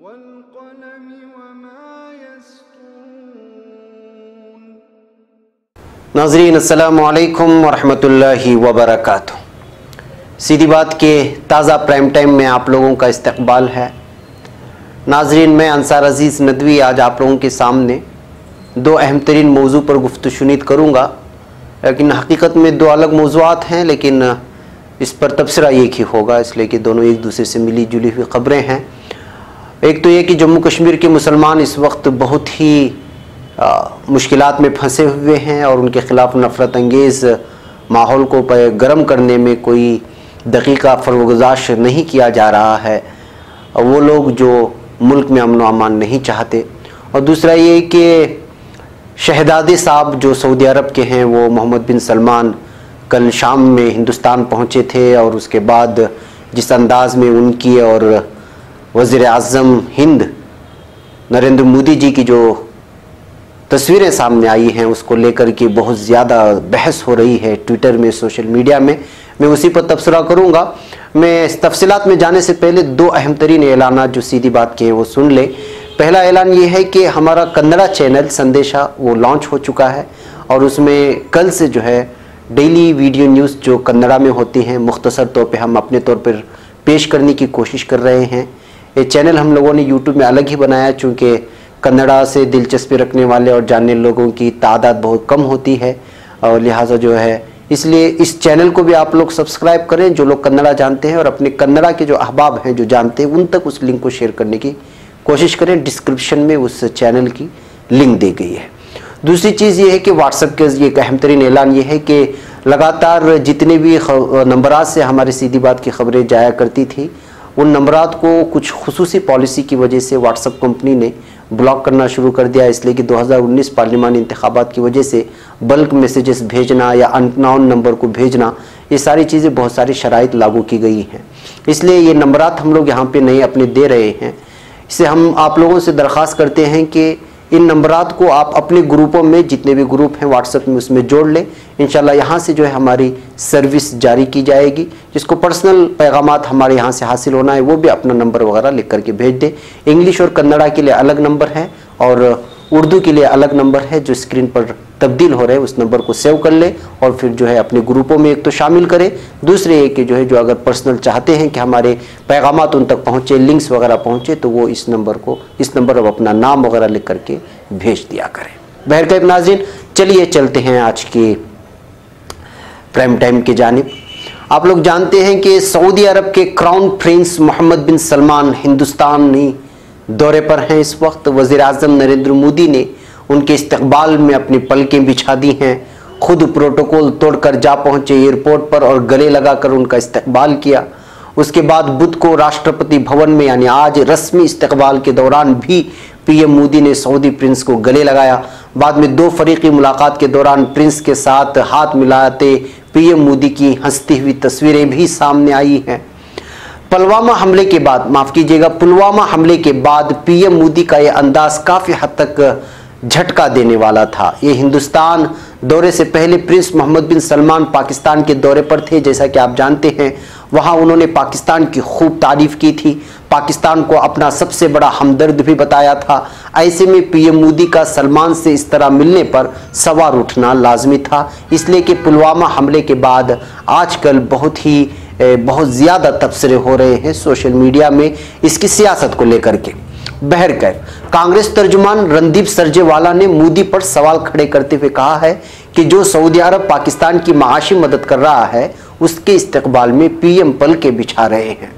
वल्क़लमि वमा यस्तूरून। नाज़रीन अस्सलामु अलैकुम वरहमतुल्लाहि वबरकातुहू। सीधी बात के ताज़ा प्राइम टाइम में आप लोगों का इस्तकबाल है। नाज़रीन, मैं अंसार अज़ीज़ नदवी आज आप लोगों के सामने दो अहम तरीन मौजू पर गुफ्तशुनीद करूँगा, लेकिन हकीकत में दो अलग मौज़ूआत हैं, लेकिन इस पर तबसरा एक ही होगा, इसलिए कि दोनों एक दूसरे से मिली जुली हुई ख़बरें हैं। एक तो ये कि जम्मू कश्मीर के मुसलमान इस वक्त बहुत ही मुश्किलात में फंसे हुए हैं और उनके ख़िलाफ़ नफ़रत अंगेज़ माहौल को गर्म करने में कोई दक़ीक़ा फ़र्ज़गुज़ाश नहीं किया जा रहा है, और वो लोग जो मुल्क में अमन व अमान नहीं चाहते। और दूसरा ये कि शहज़ादे साहब जो सऊदी अरब के हैं, वो मोहम्मद बिन सलमान कल शाम में हिंदुस्तान पहुँचे थे, और उसके बाद जिस अंदाज़ में उनकी और वज़ीर आज़म हिंद नरेंद्र मोदी जी की जो तस्वीरें सामने आई हैं, उसको लेकर के बहुत ज़्यादा बहस हो रही है ट्विटर में, सोशल मीडिया में। मैं उसी पर तबसरा करूँगा। मैं इस तफसीलात में जाने से पहले दो अहम तरीन ऐलानात जो सीधी बात के हैं वो सुन ले। पहला ऐलान ये है कि हमारा कन्नड़ा चैनल संदेशा वो लॉन्च हो चुका है, और उसमें कल से जो है डेली वीडियो न्यूज़ जो कन्नड़ा में होती हैं मुख्तसर तौर पे हम अपने तौर पर पेश करने की कोशिश कर रहे हैं। ये चैनल हम लोगों ने यूट्यूब में अलग ही बनाया, चूँकि कन्नड़ा से दिलचस्पी रखने वाले और जानने लोगों की तादाद बहुत कम होती है, और लिहाजा जो है इसलिए इस चैनल को भी आप लोग सब्सक्राइब करें, जो लोग कन्नड़ा जानते हैं, और अपने कन्नड़ा के जो अहबाब हैं जो जानते हैं उन तक उस लिंक को शेयर करने की कोशिश करें। डिस्क्रिप्शन में उस चैनल की लिंक दी गई है। दूसरी चीज़ ये है कि व्हाट्सएप के ये एक अहम तरीन ऐलान ये है कि लगातार जितने भी नंबरात से हमारी सीधी बात की खबरें जाया करती थी, उन नंबरात को कुछ खुसूसी पॉलिसी की वजह से व्हाट्सएप कंपनी ने ब्लॉक करना शुरू कर दिया, इसलिए कि 2019 पार्लिमानी इंतखाबात की वजह से बल्क मैसेजेस भेजना या अननोन नंबर को भेजना, ये सारी चीज़ें बहुत सारी शराइत लागू की गई हैं। इसलिए ये नंबरात हम लोग यहाँ पे नए अपने दे रहे हैं। इससे हम आप लोगों से दरख्वास्त करते हैं कि इन नंबरात को आप अपने ग्रुपों में, जितने भी ग्रुप हैं व्हाट्सएप में, उसमें जोड़ लें। इंशाल्लाह यहाँ से जो है हमारी सर्विस जारी की जाएगी। जिसको पर्सनल पैगामात हमारे यहाँ से हासिल होना है वो भी अपना नंबर वगैरह लिख करके भेज दें। इंग्लिश और कन्नड़ा के लिए अलग नंबर है और उर्दू के लिए अलग नंबर है, जो स्क्रीन पर तब्दील हो रहे हैं। उस नंबर को सेव कर लें और फिर जो है अपने ग्रुपों में एक तो शामिल करें, दूसरे एक जो है जो अगर पर्सनल चाहते हैं कि हमारे पैगामात उन तक पहुँचे, लिंक्स वगैरह पहुँचे, तो वो इस नंबर पर अपना नाम वगैरह लिख करके भेज दिया करें। बहरकैफ नाज़रीन, चलिए चलते हैं आज की प्राइम टाइम की जानिब। आप लोग जानते हैं कि सऊदी अरब के क्राउन प्रिंस मोहम्मद बिन सलमान हिंदुस्तानी दौरे पर हैं इस वक्त। वज़ीर आज़म नरेंद्र मोदी ने उनके इस्तकबाल में अपनी पलकें बिछा दी हैं। खुद प्रोटोकॉल तोड़कर जा पहुंचे एयरपोर्ट पर और गले लगाकर उनका इस्तकबाल किया। उसके बाद बुध को राष्ट्रपति भवन में यानी आज रस्मी इस्तकबाल के दौरान भी पीएम मोदी ने सऊदी प्रिंस को गले लगाया। बाद में दो फरीकी मुलाकात के दौरान प्रिंस के साथ हाथ मिलाते पीएम मोदी की हंसती हुई तस्वीरें भी सामने आई हैं। पुलवामा हमले के बाद, माफ़ कीजिएगा, पुलवामा हमले के बाद पीएम मोदी का यह अंदाज काफ़ी हद तक झटका देने वाला था। ये हिंदुस्तान दौरे से पहले प्रिंस मोहम्मद बिन सलमान पाकिस्तान के दौरे पर थे। जैसा कि आप जानते हैं, वहाँ उन्होंने पाकिस्तान की खूब तारीफ की थी, पाकिस्तान को अपना सबसे बड़ा हमदर्द भी बताया था। ऐसे में पीएम मोदी का सलमान से इस तरह मिलने पर सवार उठना लाजमी था, इसलिए कि पुलवामा हमले के बाद आजकल बहुत ज़्यादा तबसरे हो रहे हैं सोशल मीडिया में इसकी सियासत को लेकर के। बहरकैफ कांग्रेस तर्जुमान रणदीप सुरजेवाला ने मोदी पर सवाल खड़े करते हुए कहा है कि जो सऊदी अरब पाकिस्तान की माशी मदद कर रहा है, उसके इस्तकबाल में पीएम पलके बिछा रहे हैं।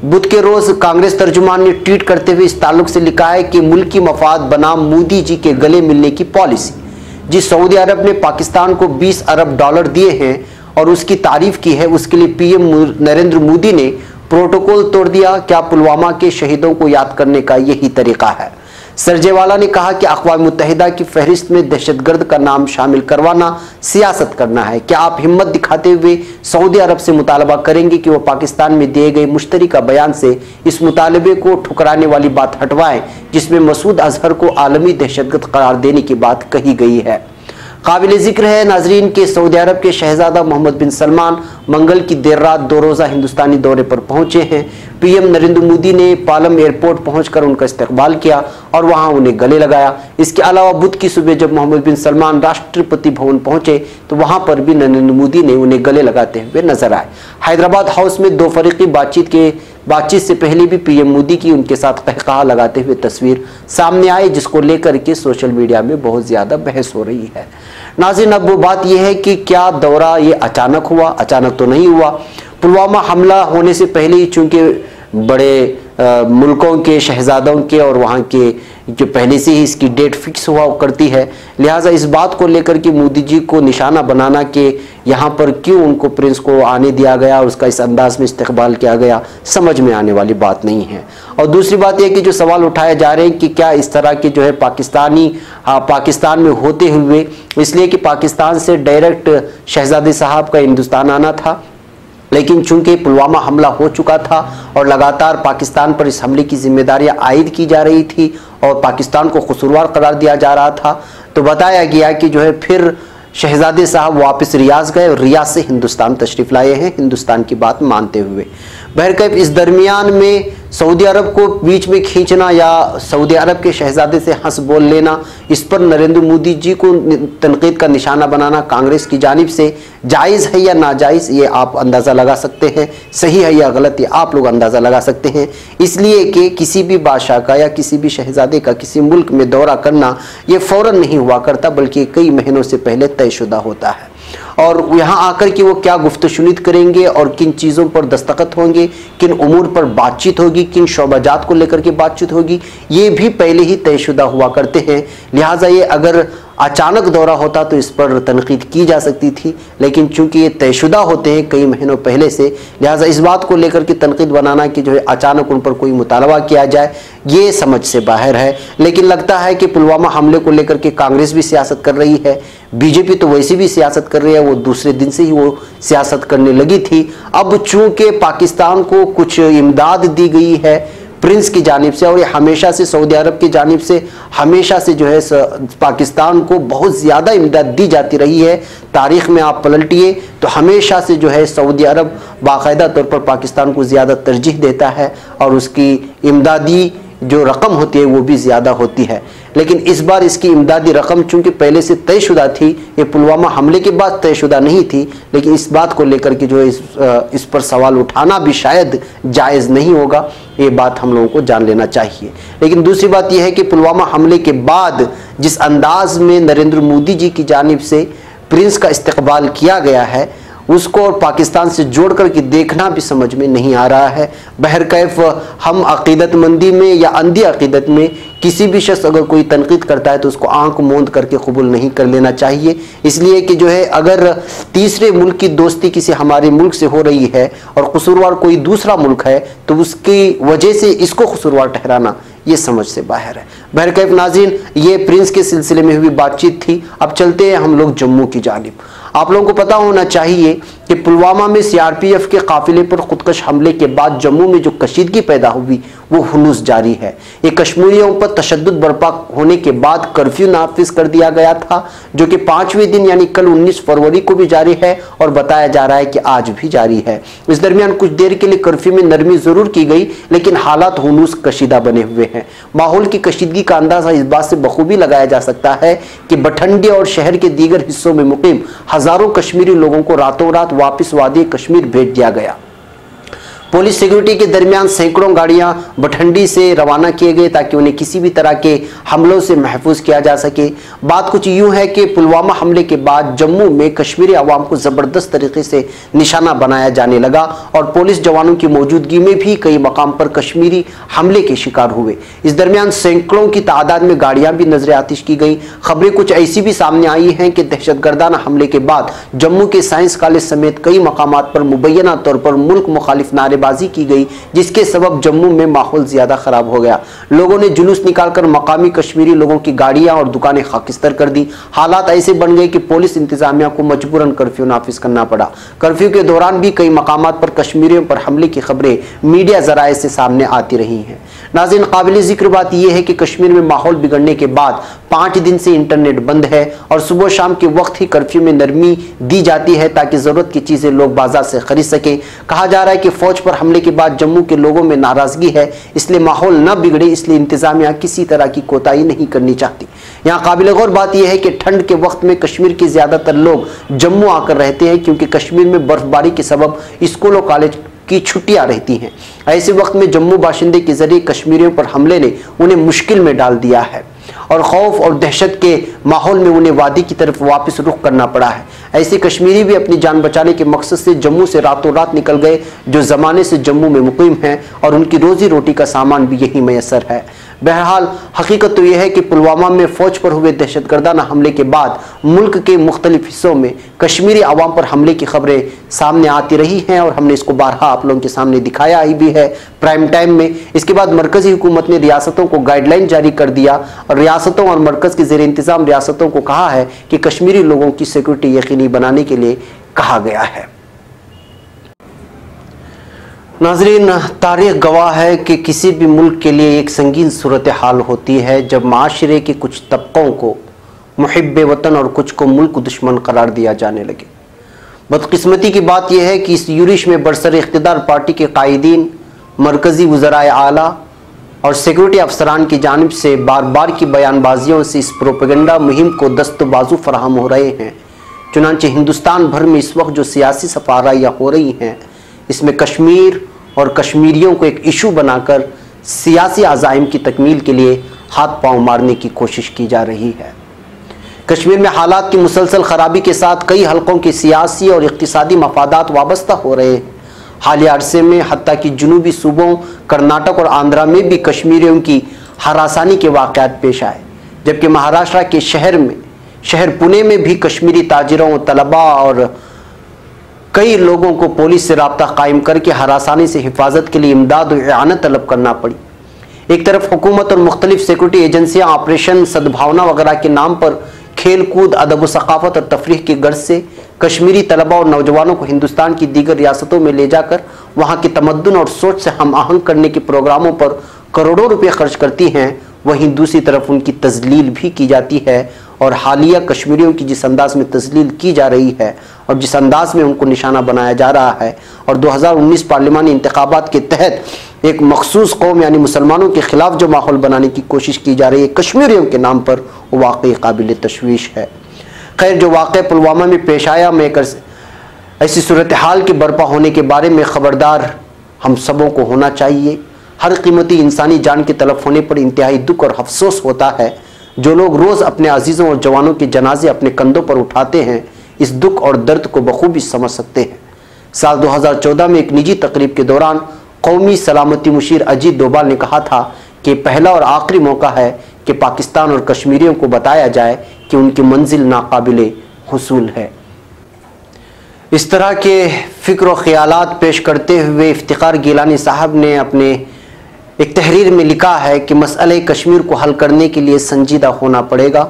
बुध के रोज कांग्रेस तर्जुमान ने ट्वीट करते हुए इस ताल्लुक से लिखा है कि मुल्की मफाद बनाम मोदी जी के गले मिलने की पॉलिसी, जिस सऊदी अरब ने पाकिस्तान को 20 अरब डॉलर दिए हैं और उसकी तारीफ की है, उसके लिए पीएम नरेंद्र मोदी ने प्रोटोकॉल तोड़ दिया। क्या पुलवामा के शहीदों को याद करने का यही तरीका है? सुरजेवाला ने कहा कि अक़वाम मुत्तहिदा की फहरिस्त में दहशतगर्द का नाम शामिल करवाना सियासत करना है। क्या आप हिम्मत दिखाते हुए सऊदी अरब से मुतालबा करेंगे कि वह पाकिस्तान में दिए गए मुश्तरका बयान से इस मुतालबे को ठुकराने वाली बात हटवाएं, जिसमें मसूद अजहर को आलमी दहशतगर्द करार देने की बात कही गई है? काबिल जिक्र है नाजरीन के सऊदी अरब के शहजादा मोहम्मद बिन सलमान मंगल की देर रात 2 रोज़ा हिंदुस्तानी दौरे पर पहुंचे हैं। पीएम नरेंद्र मोदी ने पालम एयरपोर्ट पहुंचकर उनका इस्तकबाल किया और वहां उन्हें गले लगाया। इसके अलावा बुध की सुबह जब मोहम्मद बिन सलमान राष्ट्रपति भवन पहुंचे तो वहां पर भी नरेंद्र मोदी ने उन्हें गले लगाते हुए नजर आए। हैदराबाद हाउस में 2 फरीकी बातचीत से पहले भी पीएम मोदी की उनके साथ कहकहा लगाते हुए तस्वीर सामने आई, जिसको लेकर के सोशल मीडिया में बहुत ज्यादा बहस हो रही है। नाज़रीन, अब वो बात यह है कि क्या दौरा ये अचानक हुआ? अचानक तो नहीं हुआ। पुलवामा हमला होने से पहले ही चूंकि बड़े मुल्कों के शहजादों के और वहाँ के जो पहले से ही इसकी डेट फिक्स हुआ करती है, लिहाजा इस बात को लेकर कि मोदी जी को निशाना बनाना कि यहाँ पर क्यों उनको प्रिंस को आने दिया गया और उसका इस अंदाज में इस्तकबाल किया गया, समझ में आने वाली बात नहीं है। और दूसरी बात यह कि जो सवाल उठाए जा रहे हैं कि क्या इस तरह के जो है पाकिस्तान में होते हुए, इसलिए कि पाकिस्तान से डायरेक्ट शहजादे साहब का हिंदुस्तान आना था, लेकिन चूंकि पुलवामा हमला हो चुका था और लगातार पाकिस्तान पर इस हमले की जिम्मेदारियां आयद की जा रही थी और पाकिस्तान को कसूरवार करार दिया जा रहा था, तो बताया गया कि जो है फिर शहजादे साहब वापस रियाज गए और रियाज से हिंदुस्तान तशरीफ लाए हैं, हिंदुस्तान की बात मानते हुए। बहरकैफ इस दरमियान में सऊदी अरब को बीच में खींचना या सऊदी अरब के शहजादे से हंस बोल लेना, इस पर नरेंद्र मोदी जी को तनकीद का निशाना बनाना कांग्रेस की जानिब से जायज़ है या नाजायज़, ये आप अंदाज़ा लगा सकते हैं। सही है या गलत, ये आप लोग अंदाज़ा लगा सकते हैं। इसलिए कि किसी भी बादशाह का या किसी भी शहजादे का किसी मुल्क में दौरा करना ये फ़ौरन नहीं हुआ करता, बल्कि कई महीनों से पहले तयशुदा होता है। और यहाँ आकर के वो क्या गुफ्तशुनीद करेंगे और किन चीज़ों पर दस्तखत होंगे, किन उमूर पर बातचीत होगी, किन शोबाजात को लेकर के बातचीत होगी, ये भी पहले ही तयशुदा हुआ करते हैं। लिहाजा ये अगर अचानक दौरा होता तो इस पर तनकीद की जा सकती थी, लेकिन चूंकि ये तयशुदा होते हैं कई महीनों पहले से, लिहाजा इस बात को लेकर के तनकीद बनाना कि जो है अचानक उन पर कोई मुतालबा किया जाए, ये समझ से बाहर है। लेकिन लगता है कि पुलवामा हमले को लेकर के कांग्रेस भी सियासत कर रही है, बीजेपी तो वैसे भी सियासत कर रही है, वो दूसरे दिन से ही वो सियासत करने लगी थी। अब चूंकि पाकिस्तान को कुछ इमदाद दी गई है प्रिंस की जानिब से, और ये हमेशा से सऊदी अरब की जानिब से हमेशा से जो है पाकिस्तान को बहुत ज़्यादा इमदाद दी जाती रही है। तारीख़ में आप पलटिए तो हमेशा से जो है सऊदी अरब बाकायदा तौर पर पाकिस्तान को ज़्यादा तरजीह देता है और उसकी इमदादी जो रकम होती है वो भी ज़्यादा होती है। लेकिन इस बार इसकी इमदादी रकम चूंकि पहले से तयशुदा थी, ये पुलवामा हमले के बाद तयशुदा नहीं थी, लेकिन इस बात को लेकर के जो है इस पर सवाल उठाना भी शायद जायज़ नहीं होगा, ये बात हम लोगों को जान लेना चाहिए। लेकिन दूसरी बात यह है कि पुलवामा हमले के बाद जिस अंदाज में नरेंद्र मोदी जी की जानिब से प्रिंस का इस्तकबाल किया गया है, उसको और पाकिस्तान से जोड़ करके देखना भी समझ में नहीं आ रहा है। बहरकैफ हम अकीदतमंदी में या अंधी अकीदत में किसी भी शख्स अगर कोई तनकीद करता है तो उसको आंख मूंद करके कबूल नहीं कर लेना चाहिए। इसलिए कि जो है अगर तीसरे मुल्क की दोस्ती किसी हमारे मुल्क से हो रही है और कसूरवार कोई दूसरा मुल्क है तो उसकी वजह से इसको कसूरवार ठहराना ये समझ से बाहर है। बहरकैफ नाज़रीन, ये प्रिंस के सिलसिले में हुई बातचीत थी। अब चलते हैं हम लोग जम्मू की जानिब। आप लोगों को पता होना चाहिए कि पुलवामा में सीआरपीएफ के काफिले पर खुदकश हमले के बाद जम्मू में जो कशीदगी पैदा हुई वो हुनूस जारी है। ये कश्मीरियों पर तशद्दुद बर्पा होने के बाद कर्फ्यू नाफिज कर दिया गया था, जो कि 5वें दिन यानी कल 19 फरवरी को भी जारी है और बताया जा रहा है कि आज भी जारी है। इस दरमियान कुछ देर के लिए कर्फ्यू में नरमी जरूर की गई, लेकिन हालात हुनूस कशीदा बने हुए हैं। माहौल की कशीदगी का अंदाजा इस बात से बखूबी लगाया जा सकता है कि बठंडी और शहर के दीगर हिस्सों में मुकीम हजारों कश्मीरी लोगों को रातों रात वापस वादी कश्मीर भेज दिया गया। पुलिस सिक्योरिटी के दरमियान सैकड़ों गाड़ियां बठंडी से रवाना किए गए ताकि उन्हें किसी भी तरह के हमलों से महफूज किया जा सके। बात कुछ यूं है कि पुलवामा हमले के बाद जम्मू में कश्मीरी अवाम को ज़बरदस्त तरीके से निशाना बनाया जाने लगा और पुलिस जवानों की मौजूदगी में भी कई मकाम पर कश्मीरी हमले के शिकार हुए। इस दरमियान सैकड़ों की तादाद में गाड़ियां भी नजर आतिश की गई। खबरें कुछ ऐसी भी सामने आई हैं कि दहशतगर्दाना हमले के बाद जम्मू के साइंस कॉलेज समेत कई मकामात पर मुबैना तौर पर मुल्क मुखालिफ नारेबाजी की गई, जिसके सबब जम्मू में माहौल ज्यादा खराब हो गया। लोगों ने जुलूस निकालकर मकामी कश्मीरी लोगों की गाड़ियां और दुकानें खाकिस्तर कर दी। हालात ऐसे बन गए कि पुलिस इंतजामिया को मजबूरन कर्फ्यू नाफिज करना पड़ा। कर्फ्यू के दौरान भी कई मकामात पर कश्मीरियों पर हमले की खबरें मीडिया जराए से सामने आती रही हैं। नाज़रीन, काबिल जिक्र बात यह है कि कश्मीर में माहौल बिगड़ने के बाद 5 दिन से इंटरनेट बंद है और सुबह शाम के वक्त ही कर्फ्यू में नरमी दी जाती है ताकि ज़रूरत की चीज़ें लोग बाजार से खरीद सकें। कहा जा रहा है कि फ़ौज पर हमले के बाद जम्मू के लोगों में नाराज़गी है, इसलिए माहौल न बिगड़े इसलिए इंतज़ामिया किसी तरह की कोताही नहीं करनी चाहती। यहाँ काबिल गौर बात यह है कि ठंड के वक्त में कश्मीर के ज़्यादातर लोग जम्मू आकर रहते हैं क्योंकि कश्मीर में बर्फबारी के सबब स्कूल और कॉलेज की छुट्टियां रहती हैं। ऐसे वक्त में जम्मू बाशिंदे के जरिए कश्मीरियों पर हमले ने उन्हें मुश्किल में डाल दिया है और खौफ और दहशत के माहौल में उन्हें वादी की तरफ वापस रुख करना पड़ा है। ऐसे कश्मीरी भी अपनी जान बचाने के मकसद से जम्मू से रातों रात निकल गए जो ज़माने से जम्मू में मुकीम हैं और उनकी रोजी रोटी का सामान भी यही मैसर है। बहरहाल हकीकत तो यह है कि पुलवामा में फ़ौज पर हुए दहशतगर्दाना हमले के बाद मुल्क के मुख्तलिफ हिस्सों में कश्मीरी आवाम पर हमले की खबरें सामने आती रही हैं और हमने इसको बारहा आप लोगों के सामने दिखाया ही भी है प्राइम टाइम में। इसके बाद मरकज़ी हुकूमत ने रियासतों को गाइडलाइन जारी कर दिया और रियासतों और मरकज़ के ज़ेर इंतज़ाम रियासतों को कहा है कि कश्मीरी लोगों की सिक्योरिटी यकीनी बनाने के लिए कहा गया है। नाज़रीन, तारीख़ गवाह है कि किसी भी मुल्क के लिए एक संगीन सूरत हाल होती है जब माशरे के कुछ तबकों को मुहिब्बे वतन और कुछ को मुल्क दुश्मन करार दिया जाने लगे। बदकिस्मती की बात यह है कि इस यूरिश में बरसर इख्तिदार पार्टी के कायदीन, मरकज़ी वज़राए आला और सिक्योरिटी अफसरान की जानिब से बार बार की बयानबाजियों से इस प्रोपेगेंडा मुहिम को दस्त बाजू फराहम हो रहे हैं। चुनांचे हिंदुस्तान भर में इस वक्त जो सियासी सफाराइयाँ हो रही हैं इसमें कश्मीर और कश्मीरियों को एक इशू बनाकर सियासी अज़ाइम की तकमील के लिए हाथ पांव मारने की कोशिश की जा रही है। कश्मीर में हालात की मुसलसल ख़राबी के साथ कई हलकों के सियासी और इक़्तिसादी मफादात वाबस्ता हो रहे हैं। हालिया अरसे में हत्ता कि जुनूबी सूबों कर्नाटक और आंध्रा में भी कश्मीरियों की हरासानी के वाक़यात पेश आए, जबकि महाराष्ट्र के शहर पुणे में भी कश्मीरी ताजिरों, तलबा और कई लोगों को पुलिस से राब्ता कायम करके हरासानी से हिफाजत के लिए इमदाद और इआनत तलब करना पड़ी। एक तरफ हुकूमत और मुख्तलिफ सिक्योरिटी एजेंसियाँ ऑपरेशन सद्भावना वगैरह के नाम पर खेल कूद, अदब व सकाफत और तफरीह की गर्ज से कश्मीरी तलबा और नौजवानों को हिंदुस्तान की दीगर रियासतों में ले जाकर वहाँ के तमद्दुन और सोच से हम आहंग करने के प्रोग्रामों पर करोड़ों रुपये खर्च करती हैं। वहीं दूसरी तरफ उनकी तजलील भी की जाती है और हालिया कश्मीरियों की जिस अंदाज में तजलील की जा रही है और जिस अंदाज में उनको निशाना बनाया जा रहा है और 2019 पार्लिमानी इंतखाबात के तहत एक मखसूस कौम यानी मुसलमानों के खिलाफ जो माहौल बनाने की कोशिश की जा रही है कश्मीरियों के नाम पर, वो वाकई काबिल तशवीश है। खैर, जो वाक़या पुलवामा में पेश आया में ऐसी सूरत हाल के बर्पा होने के बारे में ख़बरदार हम सबों को होना चाहिए। हर कीमती इंसानी जान के तलफ होने पर इंतहाई दुख और अफसोस होता है। जो लोग रोज़ अपने अजीज़ों और जवानों के जनाजे अपने कंधों पर उठाते हैं इस दुख और दर्द को बखूबी समझ सकते हैं। साल 2014 में एक निजी तकरीब के दौरान कौमी सलामती मुशीर अजीत डोभाल ने कहा था कि पहला और आखिरी मौका है कि पाकिस्तान और कश्मीरियों को बताया जाए कि उनकी मंजिल नाकाबिले हुसूल है। इस तरह के फ़िक्र व ख़यालात पेश करते हुए इफ्तिखार गिलानी साहब ने अपने एक तहरीर में लिखा है कि मसले कश्मीर को हल करने के लिए संजीदा होना पड़ेगा।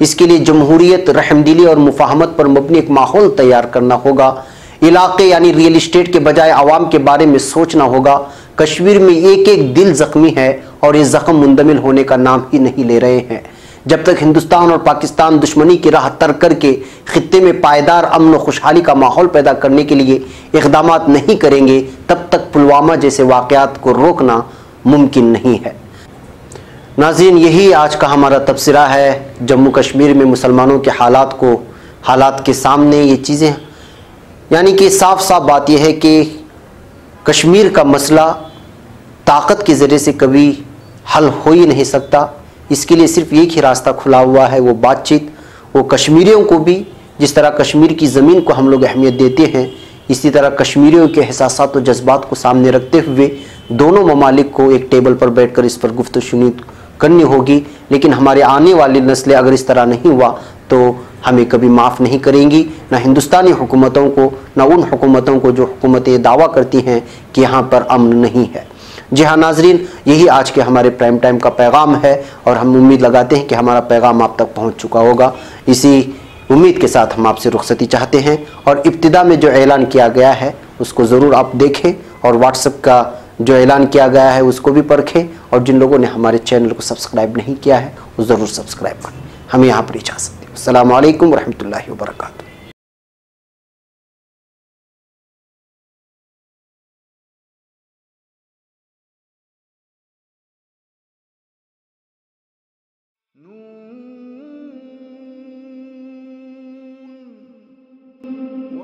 इसके लिए जमहूरियत, रहमदिली और मुफाहमत पर मबनी एक माहौल तैयार करना होगा। इलाके यानी रियल इस्टेट के बजाय आवाम के बारे में सोचना होगा। कश्मीर में एक एक दिल ज़ख्मी है और ये ज़ख्म मुंदमिल होने का नाम ही नहीं ले रहे हैं। जब तक हिंदुस्तान और पाकिस्तान दुश्मनी की राह तर्क करके खित्ते में पायदार अमन व खुशहाली का माहौल पैदा करने के लिए इक़दामात नहीं करेंगे, तब तक पुलवामा जैसे वाक़यात को रोकना मुमकिन नहीं है। नाज़रीन, यही आज का हमारा तबसरा है। जम्मू कश्मीर में मुसलमानों के हालात के सामने ये चीज़ें, यानी कि साफ साफ बात यह है कि कश्मीर का मसला ताकत के ज़रिए से कभी हल हो ही नहीं सकता। इसके लिए सिर्फ एक ही रास्ता खुला हुआ है, वो बातचीत। वो कश्मीरियों को भी जिस तरह कश्मीर की ज़मीन को हम लोग अहमियत देते हैं, इसी तरह कश्मीरियों के एहसासात और जज्बात को सामने रखते हुए दोनों ममालिक को एक टेबल पर बैठकर इस पर गुफ्तगू करनी होगी। लेकिन हमारे आने वाली नस्लें अगर इस तरह नहीं हुआ तो हमें कभी माफ़ नहीं करेंगी, ना हिंदुस्तानी हुकूमतों को, ना उन हुकूमतों को जो हुकूमतें दावा करती हैं कि यहाँ पर अमन नहीं है। जी हाँ नाजरीन, यही आज के हमारे प्राइम टाइम का पैगाम है और हम उम्मीद लगाते हैं कि हमारा पैगाम आप तक पहुँच चुका होगा। इसी उम्मीद के साथ हम आपसे रुखसती चाहते हैं और इब्तिदा में जो ऐलान किया गया है उसको ज़रूर आप देखें और व्हाट्सएप का जो ऐलान किया गया है उसको भी परखें और जिन लोगों ने हमारे चैनल को सब्सक्राइब नहीं किया है वो ज़रूर सब्सक्राइब करें। हमें यहाँ पर इजाज़त दें। अस्सलामु अलैकुम वरहमतुल्लाहि वबरकातुहू।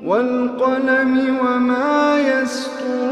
वल क़लम वमा यस्तुरून।